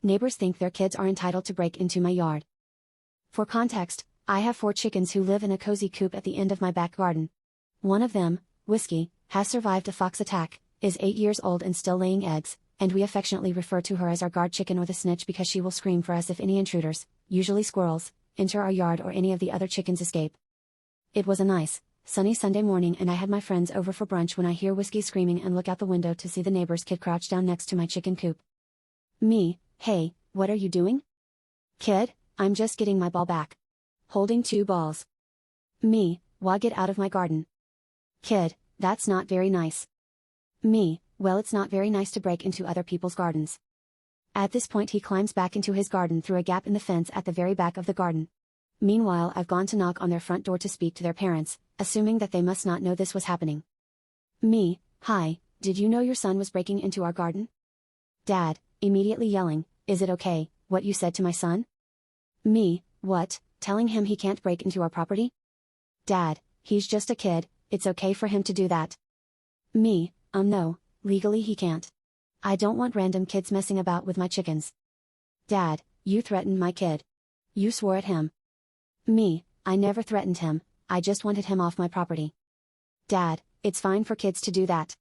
Neighbors think their kids are entitled to break into my yard. For context, I have 4 chickens who live in a cozy coop at the end of my back garden. One of them, Whiskey, has survived a fox attack, is 8 years old and still laying eggs, and we affectionately refer to her as our guard chicken or the snitch because she will scream for us if any intruders, usually squirrels, enter our yard or any of the other chickens escape. It was a nice, sunny Sunday morning and I had my friends over for brunch when I hear Whiskey screaming and look out the window to see the neighbor's kid crouch down next to my chicken coop. Me, hey, what are you doing? Kid, I'm just getting my ball back. Holding 2 balls. Me, why get out of my garden? Kid, that's not very nice. Me, well it's not very nice to break into other people's gardens. At this point he climbs back into his garden through a gap in the fence at the very back of the garden. Meanwhile I've gone to knock on their front door to speak to their parents, assuming that they must not know this was happening. Me, hi, did you know your son was breaking into our garden? Dad, immediately yelling, is it okay, what you said to my son? Me, what, telling him he can't break into our property? Dad, he's just a kid, it's okay for him to do that. Me, no, legally he can't. I don't want random kids messing about with my chickens. Dad, you threatened my kid. You swore at him. Me, I never threatened him, I just wanted him off my property. Dad, it's fine for kids to do that.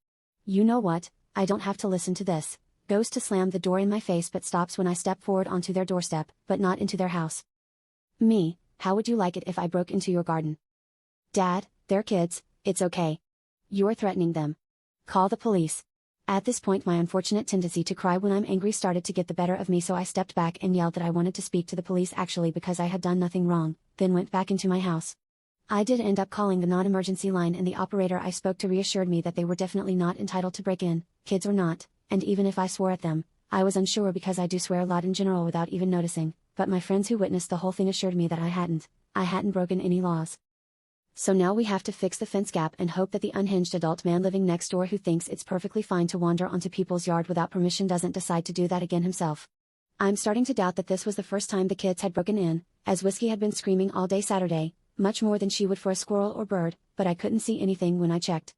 You know what, I don't have to listen to this. Goes to slam the door in my face but stops when I step forward onto their doorstep, but not into their house. Me, how would you like it if I broke into your garden? Dad, they're kids, it's okay. You're threatening them. Call the police. At this point my unfortunate tendency to cry when I'm angry started to get the better of me, so I stepped back and yelled that I wanted to speak to the police actually because I had done nothing wrong, then went back into my house. I did end up calling the non-emergency line and the operator I spoke to reassured me that they were definitely not entitled to break in, kids or not, and even if I swore at them, I was unsure because I do swear a lot in general without even noticing, but my friends who witnessed the whole thing assured me that I hadn't broken any laws. So now we have to fix the fence gap and hope that the unhinged adult man living next door who thinks it's perfectly fine to wander onto people's yard without permission doesn't decide to do that again himself. I'm starting to doubt that this was the first time the kids had broken in, as Whiskey had been screaming all day Saturday, much more than she would for a squirrel or bird, but I couldn't see anything when I checked.